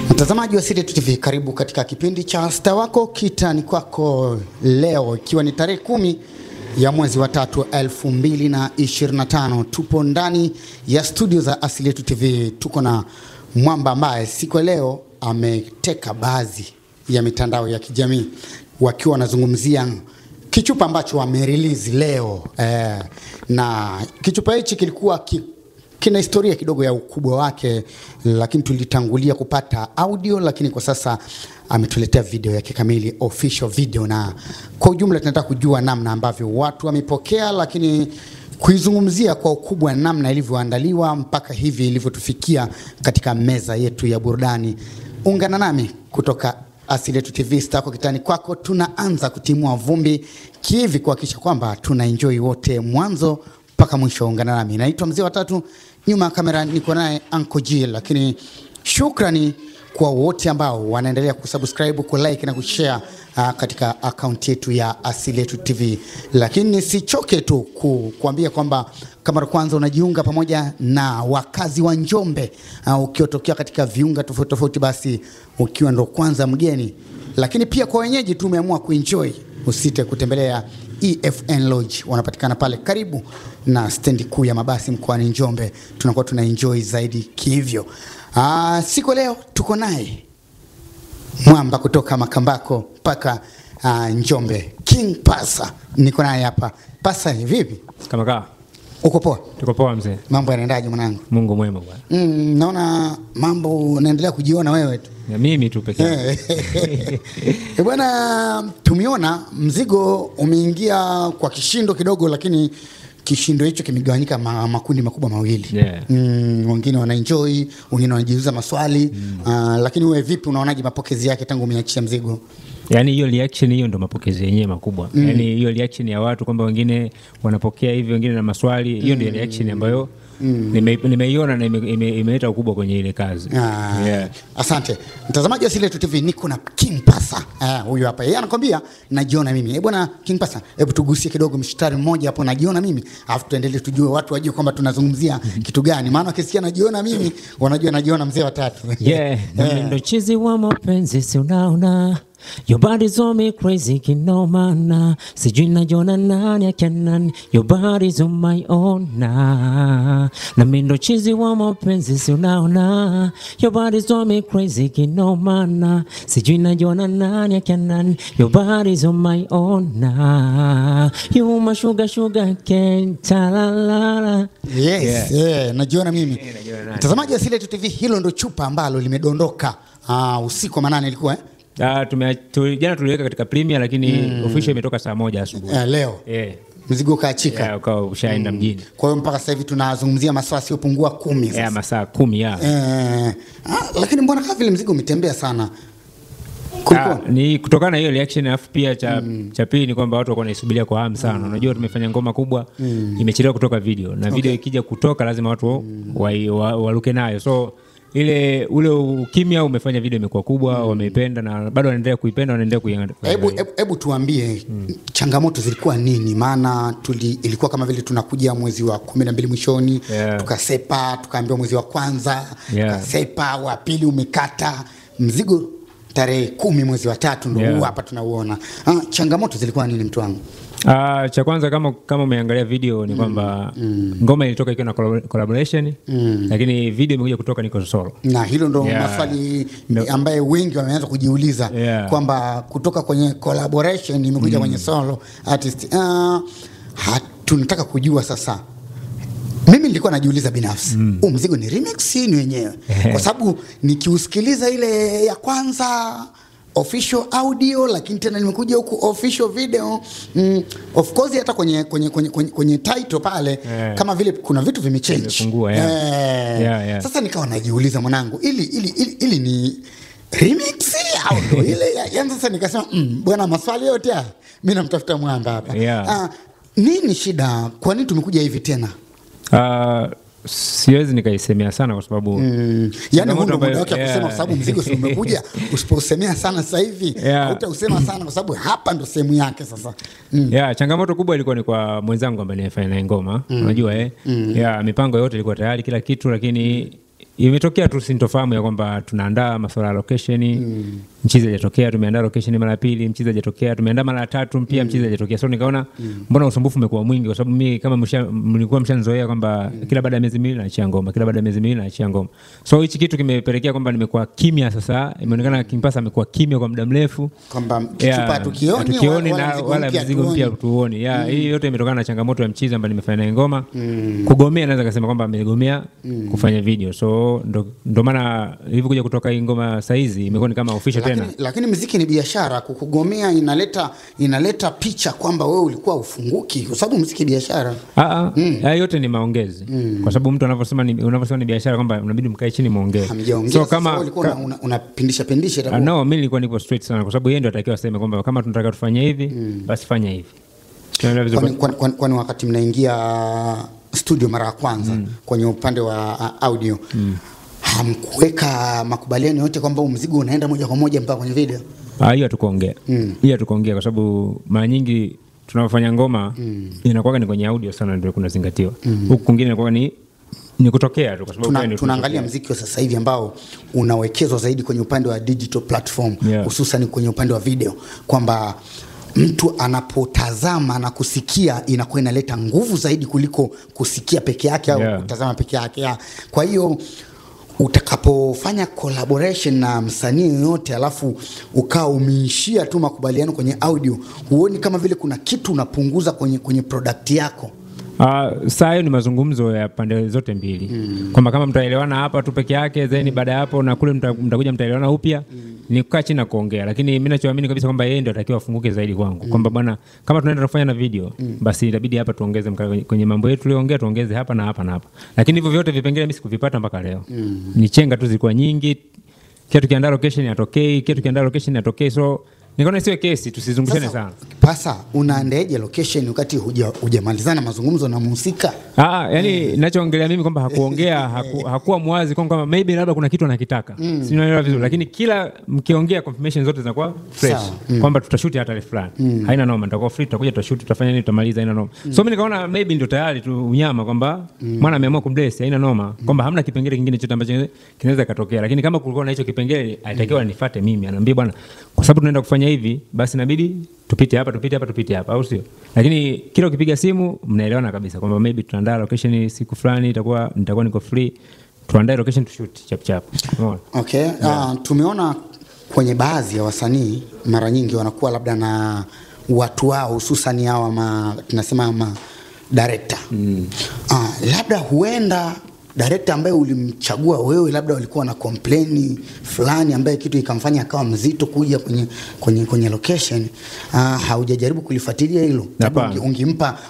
Mtazamaji wa Asili TV, karibu katika kipindi cha Star wako kitani kwako. Leo ikiwa ni tarehe 10 ya mwezi wa 3 2025, tupo ndani ya studio za Asili TV. Tuko na mwamba ambaye siku leo ameteka baadhi ya mitandao ya kijamii wakiwa wanazungumzia kichupa ambacho wamerelease leo. Na kichupa hichi kilikuwa kina historia kidogo ya ukubwa wake, lakini tulitangulia kupata audio, lakini kwa sasa ametuletea video yake kamili, official video, na kwa ujumla tunataka kujua namna ambavyo watu wamepokea, lakini kuizungumzia kwa ukubwa namna ilivyoandaliwa mpaka hivi ilivyotufikia katika meza yetu ya burudani. Ungana nami kutoka Asili TV, Star wako kitani kwako. Tunaanza kutimua vumbi kivi kuhakikisha kwamba tuna enjoy wote mwanzo mpaka mwisho. Ungana nami, naitwa Mzee wa Tatu, nyuma ya kamera niko naye Uncle G. Lakini shukrani kwa wote ambao wanaendelea kusubscribe, kulike na kushare katika account yetu ya Asili TV. Lakini nisichoke tu kuambia kwamba kama kwanza unajiunga pamoja na wakazi wa Njombe, ukiotokea katika viunga tofauti tofauti, basi ukiwa ndo kwanza mgeni, lakini pia kwa wenyeji tumeamua kuenjoy, usite kutembelea EFN Lodge. Wanapatikana pale karibu na stendi kuu ya mabasi mkoani Njombe. Tunakuwa tuna enjoy zaidi kivyo. Siku leo tuko naye mwamba kutoka Makambako mpaka Njombe, King Pasa. Niko naye hapa. Pasa, vipi? Kama kaa. Uko poa? Tuko poa mzee. Mambo yanaendaje mwanangu? Mungu mwema bwana. Naona mambo unaendelea kujiona wewe tu. Ya mimi tu peke yangu. Bwana, tumeona mzigo umeingia kwa kishindo kidogo, lakini kishindo hicho kimegawanyika makundi makubwa mawili. Yeah. Wengine wanaenjoy, wengine wanajiuliza maswali. Lakini wewe vipi, unaonaje mapokezi yake tangu umeachia mzigo? Yaani hiyo reaction hiyo ndo mapokezi yenyewe makubwa. Yaani hiyo reaction ya watu kwamba wengine wanapokea hivi, wengine na maswali, hiyo ndio reaction ambayo nimeiona na imeleta ukubwa kwenye ile kazi. Yeah. Asante. Mtazamaji wa Asili TV, niko na King Pasa. Huyu hapa. Yeye anakuambia najiona mimi. Bwana King Pasa, hebu tugusie kidogo mstari mmoja hapo, najiona mimi. Alafu tuendelee tujue, watu wajue kwamba tunazungumzia kitu gani. Maana ukisikia najiona mimi, wanajua najiona Mzee wa Tatu. Yeah, ndo chizi wa mapenzi, si unaona? Your body's on me crazy kinomana. Sijui najiona nani akanani. Your body's on my own na mimi ndo chizi wa mapenzi, si unaona? Your body's on me crazy kinomana. Sijui najiona nani akanani. Your body's on my own na you my sugar cane talala. Yes, najiona mimi. Mtazamaji wa Asili TV, hilo ndo chupa ambalo limedondoka usiku wa manane ilikuwa jana tuliweka katika premiere, lakini official imetoka saa 1 asubuhi. Leo. Mzigo kaachika. Ukao ushaenda mjini. Kwa hiyo mpaka sasa hivi tunazungumzia masaa yasiyopungua 10 sasa. Masaa 10 lakini mbona kama vile mzigo umetembea sana? Ni kutokana na hiyo reaction, afu pia cha pili ni kwamba watu wako wanaisubiria kwa hamu sana. Unajua tumefanya ngoma kubwa, imechelewa kutoka video, na video ikija kutoka lazima watu waruke nayo. So ule ukimya umefanya video imekuwa kubwa, wameipenda na bado wanaendelea kuipenda, wanaendelea kuiangalia. Hebu tuambie changamoto zilikuwa nini? Maana ilikuwa kama vile tunakuja mwezi wa 12 mwishoni, tukasepa, tukaambiwa mwezi wa kwanza, tukasepa, wa pili umekata, mzigo tarehe 10 mwezi wa 3 ndio hapa tunauona. Changamoto zilikuwa nini mtu wangu? Cha kwanza kama umeangalia video ni kwamba ngoma ilitoka ikiwa na collaboration, lakini video imekuja kutoka niko solo. Na hilo ndo maswali ambaye wengi wameanza kujiuliza kwamba kutoka kwenye collaboration imekuja kwenye solo artist. Tunataka kujua sasa. Mimi nilikuwa najiuliza binafsi, mzigo ni remix ni wenyewe? Kwa sababu nikiusikiliza ile ya kwanza official audio, lakini tena nimekuja huku official video, of course hata kwenye title pale kama vile kuna vitu vimechange. Sasa nikawa najiuliza mwanangu, ili ni remix au ndo ile yani? Sasa nikasema bwana, maswali yote mimi namtafuta mwamba hapa. Nini shida? Kwa nini tumekuja hivi tena? Siwezi nikaisemea sana kwa sababu yani muda wake kusema kwa sababu mzigo si umekuja. Usiposemea sana sasa hivi utausema sana kwa sababu hapa ndo sehemu yake sasa. Changamoto kubwa ilikuwa ni kwa mwenzangu ambaye anafanya naye ngoma. Unajua mipango yote ilikuwa tayari kila kitu, lakini imetokea tu sintofahamu ya kwamba tunaandaa masuala ya location, mchizi hajatokea, tumeandaa location mara pili, mchizi hajatokea, tumeandaa mara tatu pia mchizi hajatokea. So nikaona mbona usumbufu umekuwa mwingi, kwa sababu mimi kama mlikuwa mshanzoea kwamba kila baada ya miezi miwili naachia ngoma, kila baada ya miezi miwili naachia ngoma. So hichi kitu kimepelekea kwamba nimekuwa kimya sasa. Imeonekana Kimpasa amekuwa kimya kwa muda mrefu, kwamba kichupa tukioni wala mzigo mpya tuoni. Hii yote imetokana na changamoto ya mchizi ambaye nimefanya naye ngoma. Kugomea naweza kusema kwamba amegomea kufanya video. So ndo maana ilivyokuja kutoka hii ngoma saizi imekuwa ni kama official tena. Lakini muziki ni biashara, kukugomea inaleta picha kwamba wewe ulikuwa ufunguki, kwa sababu muziki biashara. Yote ni maongezi. Kwa sababu mtu unavyosema ni biashara kwamba unabidi mkae chini muongee. So kama ulikuwa unapindisha no, mimi nilikuwa niko straight sana, kwa sababu yeye ndio atakiwa aseme kwamba kama tunataka tufanye hivi basi fanya hivi. Kwani wakati mnaingia studio mara ya kwanza kwenye upande wa audio hamkuweka makubaliano yote kwamba mzigo unaenda moja kwa moja mpaka kwenye video? Hiyo hatukuongea. Hiyo hatukuongea kwa sababu mara nyingi tunapofanya ngoma inakuwa ni kwenye audio sana ndio kunazingatiwa. Huku kwingine inakuwa ni kutokea tu, kwa sababu tunaangalia muziki wa sasa hivi ambao unawekezwa zaidi kwenye upande wa digital platform, hususan kwenye upande wa video, kwamba mtu anapotazama na kusikia inakuwa inaleta nguvu zaidi kuliko kusikia peke yake au kutazama peke yake. Kwa hiyo utakapofanya collaboration na msanii yoyote alafu ukao umeishia tu makubaliano kwenye audio, huoni kama vile kuna kitu unapunguza kwenye product yako? Saa hiyo ni mazungumzo ya pande zote mbili. Kwamba kama mtaelewana hapa tu peke yake, then baada ya hapo na kule mtakuja mtaelewana upya, ni kukaa chini na kuongea. Lakini mimi ninachoamini kabisa kwamba yeye ndio atakiwa afunguke zaidi kwangu. Kwamba bwana, kama tunaenda kufanya na video, basi inabidi hapa tuongeze kwenye mambo yetu tuliyoongea, tuongeze hapa na hapa na hapa. Lakini hivyo vyote vipengele mimi sikuvipata mpaka leo. Ni chenga tu zilikuwa nyingi. Kitu kiandaa location yatokee, kitu kiandaa location yatokee. So nikaona siwe kesi, tusizungushane sana. Pasa unaandaje location wakati hujamalizana mazungumzo na mhusika? Yani ninachoongelea mimi kwamba hakuongea, hakuwa mwazi kwamba maybe labda kuna kitu anakitaka. Si unaelewa vizuri, lakini kila mkiongea confirmation zote zinakuwa fresh. Kwamba tutashoot hata fulani. Haina noma, nitakuwa free, tutakuja tutashoot, tutafanya nini, tutamaliza, haina noma. So mimi nikaona maybe ndio tayari tu unyama kwamba mwana ameamua kumbless, haina noma. Kwamba hamna kipengele kingine chochote ambacho kinaweza katokea. Lakini kama kulikuwa na hicho kipengele, alitakiwa nifuate mimi. Anaambia bwana, kwa sababu tunaenda kufanya hivi, basi inabidi tupite hapa, au sio? Lakini kila ukipiga simu mnaelewana kabisa kwamba maybe tunaandaa location siku fulani, nitakuwa niko free, tuandae location tushoot chap chap. Okay. Tumeona kwenye baadhi ya wasanii mara nyingi wanakuwa labda na watu wao, hususan hao tunasema director. Labda huenda director ambaye ulimchagua wewe labda walikuwa na complain fulani ambaye kitu ikamfanya akawa mzito kuja kwenye location. Haujajaribu kulifuatilia hilo?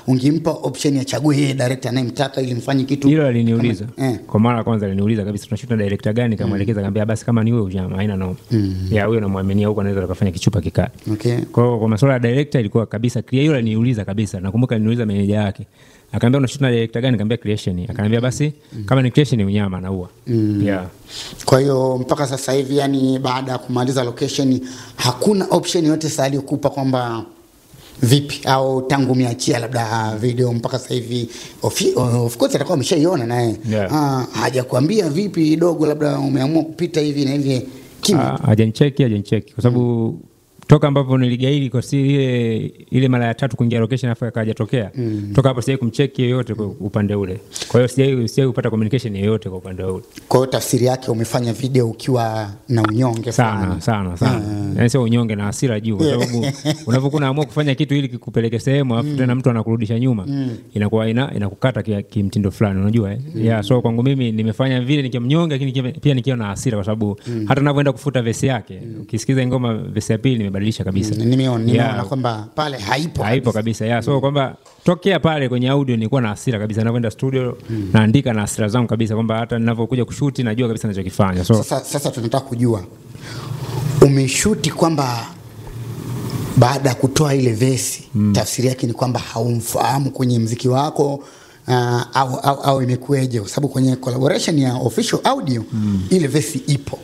Ungempa option ya chague yeye director anayemtaka ili mfanye kitu. Hilo aliniuliza. Kwa mara kwanza aliniuliza kabisa tunashoot na director gani, kama elekeza akaniambia basi kama ni wewe ujama haina noma. Huyo namwaminia huko anaweza kufanya kichupa kikali. Okay. Kwa masuala ya director ilikuwa kabisa clear. Hilo aliniuliza kabisa. Nakumbuka aliniuliza manager yake. Akaniambia unashoot na director gani? Nikamwambia creation. Akaniambia basi kama ni creation ni unyama na huwa. Kwa hiyo mpaka sasa hivi, yani baada ya kumaliza location, hakuna option yote sasa aliyokupa kwamba vipi, au tangu umeachia labda video mpaka sasa hivi of course atakuwa ameshaiona naye. Hajakwambia vipi dogo, labda umeamua kupita hivi na hivi kimya? Hajanicheki kwa sababu toka ambapo niligaili kwa ile mara ya 3 kuingia location afa akajatokea. Toka hapo sijai kumcheki yoyote kwa upande ule. Kwa hiyo sijai kupata communication yoyote kwa upande ule. Kwa hiyo tafsiri yake umefanya video ukiwa na unyonge sana. Yaani sio unyonge na hasira juu, kwa sababu unapokuwa unaamua kufanya kitu ili kikupeleke sehemu afu tena mtu anakurudisha nyuma, inakuwa inakukata kimtindo fulani, unajua so kwangu mimi nimefanya vile nikiwa mnyonge, lakini pia nikiwa na hasira, kwa sababu hata ninapoenda kufuta verse yake, ukisikiza ngoma verse ya pili nimebadilisha kabisa. Nimeona kwamba pale haipo kabisa. So kwamba tokea pale kwenye audio nilikuwa na hasira kabisa, ninapoenda studio naandika na hasira zangu kabisa, kwamba hata ninapokuja kushoot najua kabisa ninachokifanya. So sasa tunataka kujua umeshoot kwamba baada ya kutoa ile verse tafsiri yake ni kwamba haumfahamu kwenye muziki wako, au imekueje? Kwa sababu kwenye collaboration ya official audio ile verse ipo.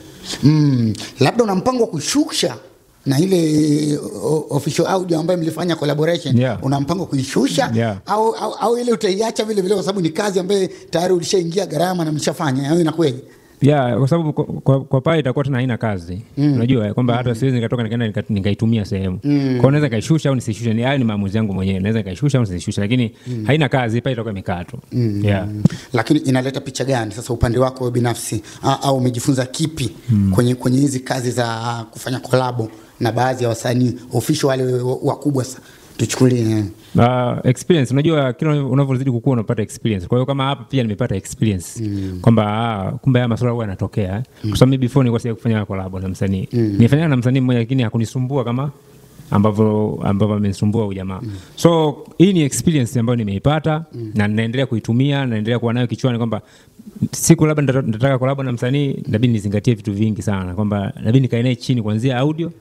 Labda una mpango kushusha na ile official audio ambayo mlifanya collaboration, una mpango kuishusha au ile utaiacha vile vile, kwa sababu ni kazi ambayo tayari ulishaingia gharama na mlishafanya, au inakueje? Yeah, kwa sababu kwa pale itakuwa tena haina kazi. Unajua kwamba hata siwezi nikatoka nikaenda nikaitumia sehemu. Kwa hiyo naweza kaishusha au nisishushe, ni hayo ni maamuzi yangu mwenyewe. Naweza kaishusha au nisishushe, lakini haina kazi, pale itakuwa imekaa tu. Yeah. Lakini inaleta picha gani sasa upande wako binafsi, au umejifunza kipi kwenye hizi kazi za kufanya collab na baadhi ya wasanii official wale wakubwa sasa? Tuchukulie experience. Unajua kila unavyozidi kukua unapata experience. Kwa hiyo kama hapa pia nimepata experience kwamba kumbe haya masuala huwa yanatokea. Kwa sababu before nilikuwa sija kufanya collab na msanii. Nilifanya na msanii mmoja lakini hakunisumbua kama ambavyo amenisumbua huyu jamaa. So hii ni experience ambayo nimeipata na ninaendelea kuitumia, naendelea kuwa nayo kichwani kwamba siku labda nitataka collab na msanii, inabidi nizingatie vitu vingi sana, kwamba inabidi nikae naye chini kuanzia audio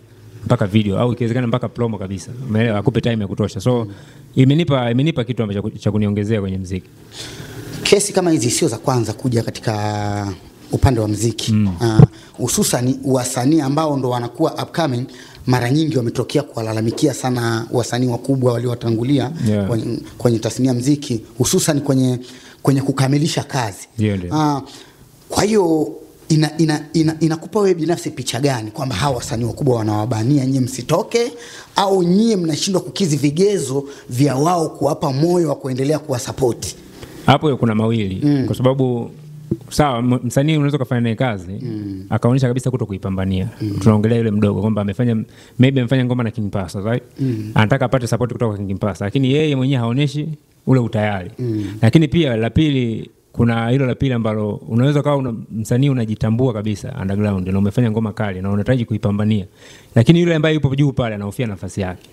mpaka video au ikiwezekana mpaka promo kabisa. Umeelewa, akupe time ya kutosha. So imenipa kitu ambacho cha kuniongezea kwenye muziki. Kesi kama hizi sio za kwanza kuja katika upande wa muziki. Hususan wasanii ambao ndo wanakuwa upcoming, mara nyingi wametokea kuwalalamikia sana wasanii wakubwa waliowatangulia kwenye tasnia ya muziki, hususan kwenye kukamilisha kazi. Kwa hiyo inakupa wewe binafsi picha gani kwamba hawa wasanii wakubwa wanawabania nyie msitoke, au nyie mnashindwa kukizi vigezo vya wao kuwapa moyo wa kuendelea kuwasupport? Hapo kuna mawili. Kwa sababu sawa, msanii unaweza kufanya naye kazi akaonyesha kabisa kutokuipambania. Tunaongelea yule mdogo kwamba amefanya ngoma na King Pasa, right? Anataka apate support kutoka kwa King Pasa, lakini yeye mwenyewe haoneshi ule utayari. Lakini pia la pili, kuna hilo la pili ambalo unaweza kawa msanii unajitambua kabisa underground na umefanya ngoma kali na unahitaji kuipambania, lakini yule ambaye yupo juu pale anahofia nafasi yake.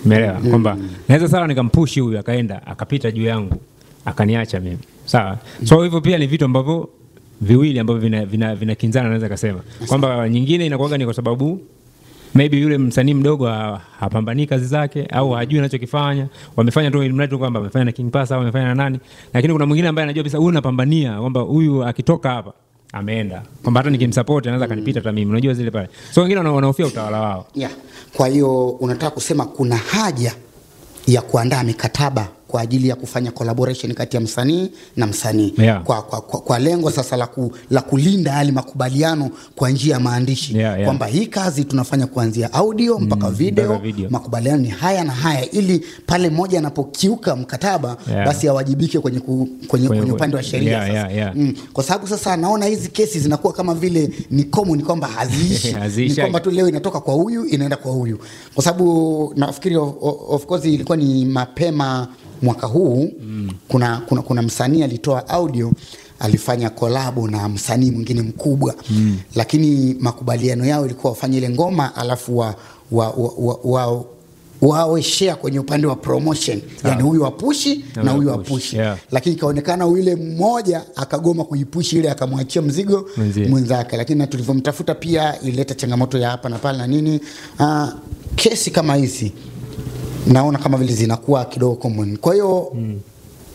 Umeelewa kwamba naweza sawa nikampush huyu akaenda akapita juu yangu akaniacha mimi, sawa? So hivyo pia ni vitu ambavyo viwili ambavyo vinakinzana, naweza kusema kwamba nyingine inakuwa ni kwa sababu maybe yule msanii mdogo hapambani kazi zake au hajui anachokifanya, wamefanya tu mradi kwamba amefanya na King Pasa au amefanya na nani, lakini kuna mwingine ambaye anajua kabisa huyu anapambania kwamba huyu akitoka hapa ameenda, kwamba hata nikimsupport anaweza kanipita hata mimi, unajua zile pale. So wengine wanahofia utawala wao. Kwa hiyo unataka kusema kuna haja ya kuandaa mikataba kwa ajili ya kufanya collaboration kati ya msanii na msanii, kwa lengo sasa la kulinda hali makubaliano kwa njia ya maandishi, kwamba hii kazi tunafanya kuanzia audio mpaka video. Makubaliano ni haya na haya, ili pale mmoja anapokiuka mkataba basi awajibike kwenye upande wa sheria sasa. Kwa sababu sasa naona hizi kesi zinakuwa kama vile ni common, kwamba haziishi. Ni kwamba tu leo inatoka kwa huyu inaenda kwa huyu, kwa sababu nafikiri of course ilikuwa ni mapema mwaka huu kuna msanii alitoa audio, alifanya collab na msanii mwingine mkubwa, lakini makubaliano yao ilikuwa wafanye ile ngoma alafu wawe share kwenye upande wa promotion, yani huyu apushi na huyu apushi. Lakini kaonekana yule mmoja akagoma kuipushi ile, akamwachia mzigo mwenzake. Lakini tulivyomtafuta pia ileta changamoto ya hapa na pale na nini. Kesi kama hizi naona kama vile zinakuwa kidogo common. Kwa hiyo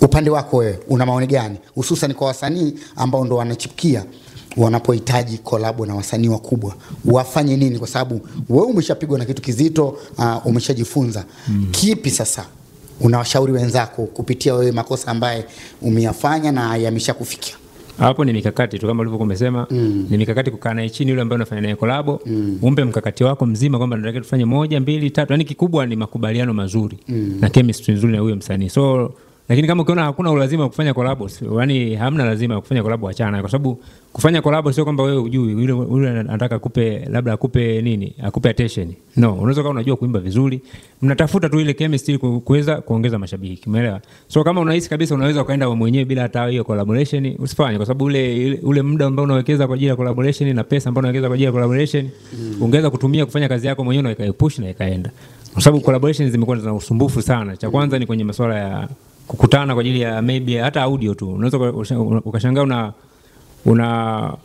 upande wako wewe una maoni gani, hususan kwa wasanii ambao ndo wanachipukia, wanapohitaji collab na wasanii wakubwa wafanye nini? Kwa sababu wewe umeshapigwa na kitu kizito, umeshajifunza. Kipi sasa unawashauri wenzako kupitia wewe makosa ambaye umeyafanya na yameshakufikia? Hapo ni mikakati tu kama ulivyokuwa umesema. Ni mikakati kukaa naye chini yule ambaye unafanya naye collab, umpe mkakati wako mzima kwamba nataka tufanye 1 2 3. Yani kikubwa ni makubaliano mazuri na chemistry nzuri na huyo msanii. So lakini kama ukiona hakuna ulazima wa kufanya collab, yani hamna lazima kufanya collab, achana, kwa sababu kufanya collab sio kwamba wewe ujui yule anataka akupe nini, akupe attention. No, unaweza kuwa unajua kuimba vizuri, mnatafuta tu ile chemistry kuweza kuongeza mashabiki, umeelewa? So kama unahisi kabisa unaweza ukaenda wewe mwenyewe bila hata hiyo collaboration, usifanye, kwa sababu ule muda ambao unawekeza kwa ajili ya collaboration na pesa ambayo unawekeza kwa ajili ya collaboration ungeweza kutumia kufanya kazi yako mwenyewe na ikaipush na ikaenda. Kwa sababu collaborations zimekuwa na usumbufu sana. Cha kwanza ni kwenye masuala ya kukutana kwa ajili ya maybe hata audio tu. Unaweza ukashangaa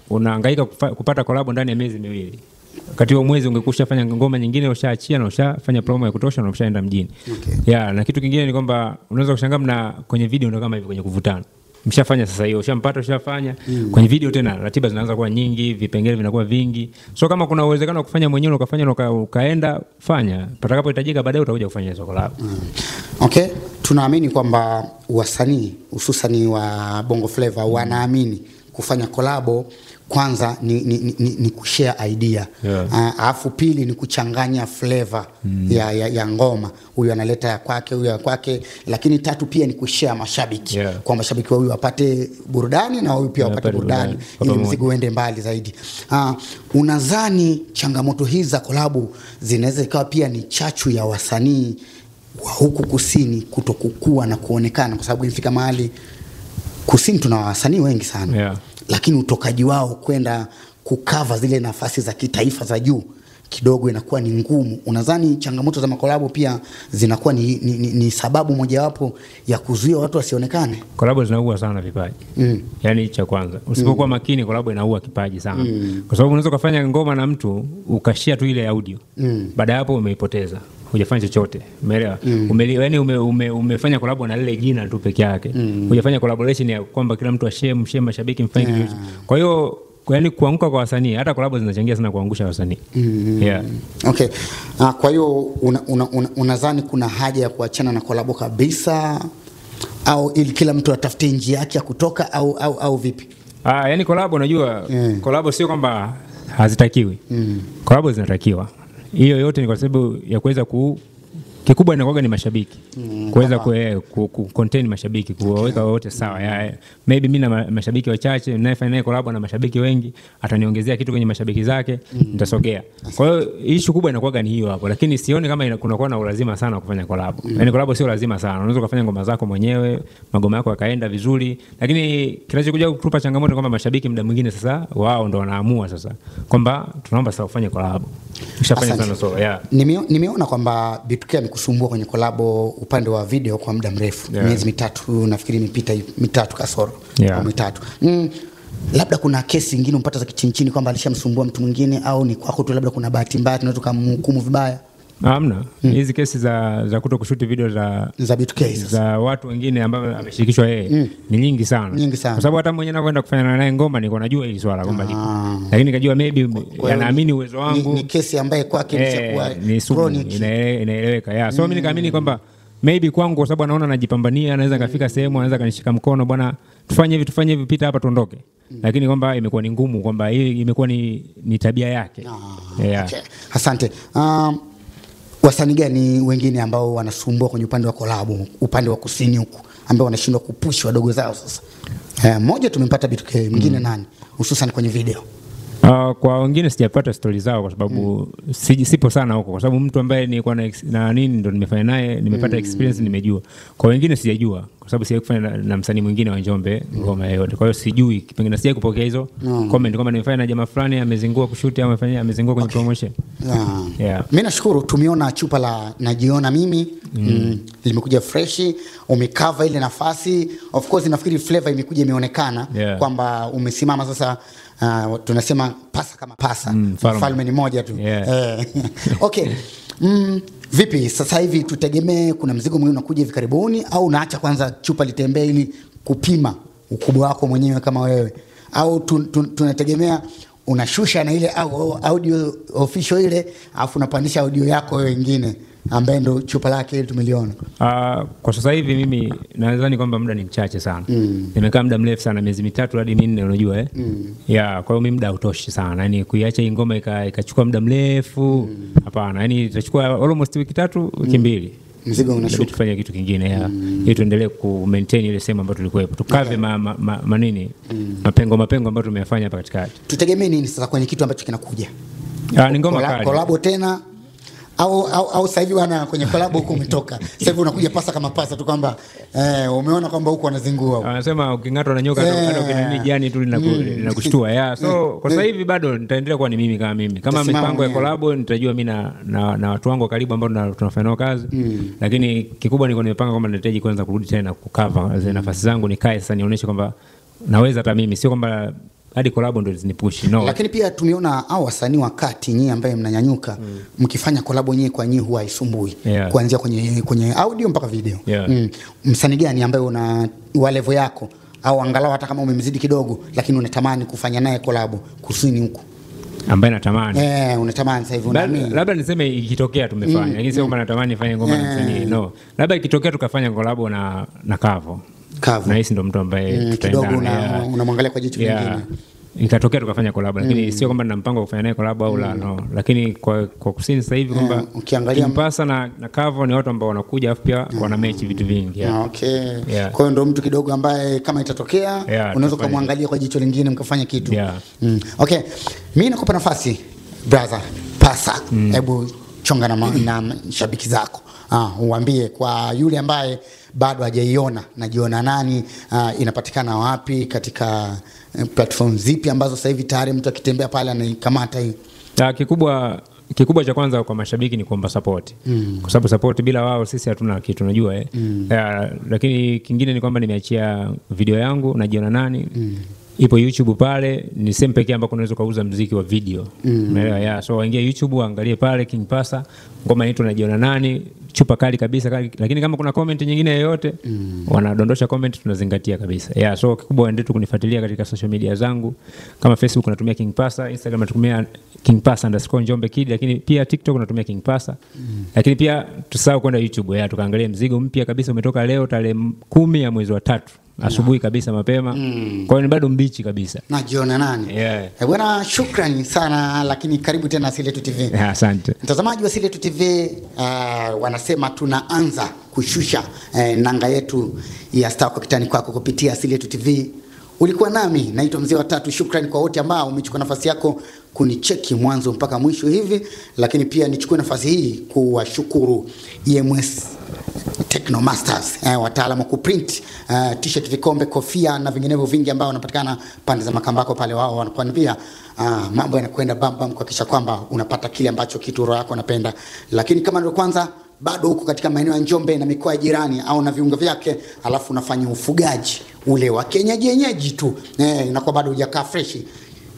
unahangaika kupata collab ndani ya miezi 2. Wakati wa mwezi ungekusha fanya ngoma nyingine, ushaachia na ushafanya promo ya kutosha na ushaenda mjini. Na kitu kingine ni kwamba unaweza kushangaa kwenye video ndio kama hivi kwenye kuvutana. Mshafanya sasa hiyo, ushampata, ushafanya. Kwenye video tena ratiba zinaanza kuwa nyingi, vipengele vinakuwa vingi. So kama kuna uwezekano wa kufanya mwenyewe ukafanya na ukaenda fanya, patakapohitajika baadaye utakuja kufanya hizo collab. Tunaamini kwamba wasanii hususan wa Bongo Flava wanaamini kufanya collabo kwanza ni kushare idea. Alafu pili ni kuchanganya flavor ya ngoma. Huyu analeta ya kwake, huyu ya kwake, lakini tatu pia ni kushare mashabiki. Kwa mashabiki huyu wapate burudani na huyu pia wapate burudani ili mzigo uende mbali zaidi. Unadhani changamoto hizi za collabo zinaweza ikawa pia ni chachu ya wasanii wa huku kusini kutokukua na kuonekana, kwa sababu ifika mahali kusini tuna wasanii wengi sana, lakini utokaji wao kwenda kukava zile nafasi za kitaifa za juu kidogo inakuwa ni ngumu. Unadhani changamoto za makolabo pia zinakuwa ni sababu mojawapo ya kuzuia watu wasionekane? Kolabo zinaua sana vipaji. Yaani cha kwanza, usipokuwa makini kolabo inaua kipaji sana. Kwa sababu unaweza kufanya ngoma na mtu ukashia tu ile audio. Baada hapo umeipoteza. Hujafanya chochote. Umeelewa? Yaani umefanya collab na lile jina tu peke yake. Hujafanya collaboration ya kwamba kila mtu ashare mashabiki mfanye kitu. Kwa hiyo yaani kuanguka kwa wasanii, hata collab zinachangia sana kuangusha wasanii. Okay. Kwa hiyo unadhani kuna haja ya kuachana na collab kabisa, au ili kila mtu atafute njia yake ya kutoka, au vipi? Yaani collab unajua collab sio kwamba hazitakiwi. Collab zinatakiwa. Hiyo yote ni kwa sababu ya kuweza kikubwa inakuwa ni mashabiki. Kuweza contain mashabiki, kuwaweka wote sawa. Maybe mimi na mashabiki wachache, ninayefanya naye collab na mashabiki wengi, ataniongezea kitu kwenye mashabiki zake, nitasogea. Kwa hiyo issue kubwa inakuwa ni hiyo hapo, lakini sioni kama kunakuwa na ulazima sana kufanya collab. Yaani collab sio lazima sana. Unaweza kufanya ngoma zako mwenyewe, magoma yako yakaenda vizuri, lakini kinachokuja kutupa changamoto kwamba mashabiki muda mwingine sasa wao ndo wanaamua sasa kwamba tunaomba sasa ufanye collab. Ushafanya sana Nimeona kwamba B2K kusumbua kwenye kolabo upande wa video kwa muda mrefu. Miezi 3 nafikiri imepita, 3 kasoro au 3. Labda kuna kesi nyingine umpata za kichinchini kwamba alishamsumbua mtu mwingine, au ni kwako tu labda kuna bahati mbaya tunaweza kumhukumu vibaya? Hamna. Hizi kesi za kutokushuti video za B2K za watu wengine ambao ameshirikishwa yeye ni nyingi sana. Kwa sababu hata mwenyewe nakwenda kufanya naye ngoma niko najua hili swala kwamba lipo. Lakini nikajua maybe anaamini uwezo wangu. Ni kesi ambaye kwake ilishakuwa chronic, inaeleweka. So mimi nikaamini kwamba maybe kwangu kwa sababu anaona najipambania, anaweza kafika sehemu, anaweza kanishika mkono, bwana tufanye hivi, pita hapa tuondoke. Lakini kwamba imekuwa ni ngumu, kwamba hii imekuwa ni tabia yake. Okay. Asante. Wasanii gani wengine ambao wanasumbua kwenye upande wa collab, upande wa kusini huku, ambao wanashindwa kupush wadogo zao sasa? Mmoja tumempata B2K, mwingine nani hususan kwenye video? Kwa wengine sijapata story zao kwa sababu sipo sana huko, kwa sababu mtu ambaye nilikuwa na nini ndo nimefanya naye, nimepata experience, nimejua. Kwa wengine sijajua kwa sababu sijawahi kufanya na msanii mwingine wa Njombe ngoma yote. Kwa hiyo sijui, pengine sijai kupokea hizo comment kwamba nimefanya na jamaa fulani amezingua kushoot au amezingua kwenye promotion. Mimi nashukuru tumeona chupa la najiona mimi limekuja fresh, umecover ile nafasi. Of course nafikiri flavor imekuja imeonekana kwamba umesimama sasa. Tunasema pasa kama pasa, mfalme ni moja tu. Okay. Vipi sasa hivi tutegemee kuna mzigo mwingine unakuja hivi karibuni, au unaacha kwanza chupa litembee ili kupima ukubwa wako mwenyewe kama wewe, au tunategemea unashusha na ile audio official ile afu unapandisha audio yako wewe wengine ambaye ndo chupa lake ile tumeliona? Kwa sasa hivi mimi nadhani kwamba muda ni mchache sana. Nimekaa muda mrefu sana, miezi 3 hadi 4 unajua kwa hiyo mimi muda hautoshi sana. Yaani kuiacha hii ngoma ikachukua muda mrefu, hapana. Yaani itachukua almost wiki 3, wiki 2. Mzigo unashuka, tufanye kitu kingine ili tuendelee ku maintain ile sema ambayo tulikuwa hapo. Tukave manini mapengo ambayo tumeyafanya hapa katikati. Tutegemee nini sasa kwenye kitu ambacho kinakuja? Ni ngoma kali. Collab tena au sasa hivi wana kwenye collab huko umetoka. Sasa hivi unakuja pasa kama pasa tu kwamba umeona kwamba huko wanazingua. Anasema ukingatwa na nyoka hata ukinini jani tu linakushtua. So kwa sasa hivi bado nitaendelea kuwa ni mimi kama mimi. Kama mipango ya collab nitajua mimi na watu wangu karibu ambao tunafanya nao kazi. Lakini kikubwa niko nimepanga kwamba nahitaji kwanza kurudi tena kucover zile nafasi zangu, nikae sasa nionyeshe kwamba naweza hata mimi, sio kwamba hadi collab ndo zinipush. Lakini pia tumeona hao wasanii wakati nyinyi ambaye mnanyanyuka mkifanya collab nyinyi kwa nyinyi huwa haisumbui kuanzia kwenye audio mpaka video. Msanii gani ambaye una wa level yako, au angalau hata kama umemzidi kidogo lakini unatamani kufanya naye collab kusini huko, ambaye natamani unatamani sasa hivi unaamini? Labda niseme ikitokea tumefanya, lakini sio kwamba natamani nifanye ngoma na msanii. Labda ikitokea tukafanya collab na Kavo. na hisi ndo mtu ambaye kidogo unamwangalia kwa jicho lingine. Ikatokea tukafanya collab, lakini sio kwamba nina mpango wa kufanya naye collab au la, no. Lakini kwa kusini sasa hivi kwamba ukiangalia Mpasa na Kavo ni watu ambao wanakuja afu pia wana mechi vitu vingi. Kwa hiyo ndo mtu kidogo ambaye kama itatokea unaweza kumwangalia kwa jicho lingine mkafanya kitu. Okay, mimi nakupa nafasi brother Pasa, hebu chonga na shabiki zako. Uambie kwa yule ambaye bado hajaiona, najiona nani, inapatikana wapi, katika platform zipi ambazo sasa hivi tayari mtu akitembea pale anaikamata hii. Kikubwa cha kwanza kwa mashabiki ni kuomba support. Kwa sababu support bila wao sisi hatuna kitu, unajua lakini kingine ni kwamba nimeachia video yangu najiona nani. Ipo YouTube pale, ni sehemu pekee ambako unaweza kuuza muziki wa video. Umeelewa? So waingie YouTube angalie pale King Pasa, ngoma yetu najiona nani, chupa kali kabisa kali. Lakini kama kuna comment nyingine yoyote wanadondosha comment, tunazingatia kabisa. So kikubwa endelee kunifuatilia katika social media zangu. Kama Facebook natumia King Pasa, Instagram natumia King Pasa_Njombe Kid, lakini pia TikTok natumia King Pasa. Lakini pia tusahau kwenda YouTube tukaangalie mzigo mpya kabisa umetoka leo tarehe 10 ya mwezi wa 3. Asubuhi kabisa mapema. Kwa hiyo ni bado mbichi kabisa. Najiona nani? Bwana shukrani sana, lakini karibu tena Asili Yetu TV. Asante. Mtazamaji wa Asili Yetu TV, wanasema tunaanza kushusha nanga yetu ya Star kwa kitani kwako kupitia Asili Yetu TV. Ulikuwa nami, naitwa Mzee wa Tatu. Shukrani kwa wote ambao umechukua nafasi yako kunicheki mwanzo mpaka mwisho hivi, lakini pia nichukue nafasi hii kuwashukuru EMS Techno Masters, wataalamu kuprint t-shirt, vikombe, kofia na vinginevyo vingi ambao wanapatikana pande za Makambako pale. Wao wanakuambia mambo yanakwenda bam kuhakikisha kwamba unapata kile ambacho kitu roho yako unapenda. Lakini kama ndio kwanza bado huko katika maeneo ya Njombe na mikoa jirani au na viungo vyake, alafu unafanya ufugaji ule wa kienyeji tu, inakuwa bado hujakaa fresh,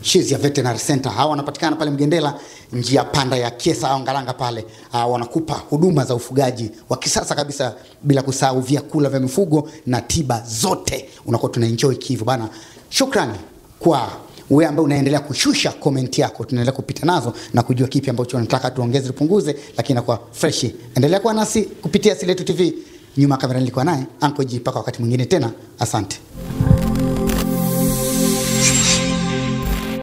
Shizia Veterinary Center hawa wanapatikana pale Mgendela, njia panda ya Kiesa au Ngalanga pale. Wanakupa huduma za ufugaji wa kisasa kabisa, bila kusahau vyakula vya mifugo na tiba zote. Unakuwa tunaenjoy hivyo bana. Shukrani kwa wewe ambaye unaendelea kushusha comment yako, tunaendelea kupita nazo na kujua kipi ambacho unataka tuongeze tupunguze, lakini inakuwa fresh. Endelea kuwa nasi kupitia Asili Yetu TV. Nyuma kamera nilikuwa naye Uncle G, mpaka wakati mwingine tena. Asante.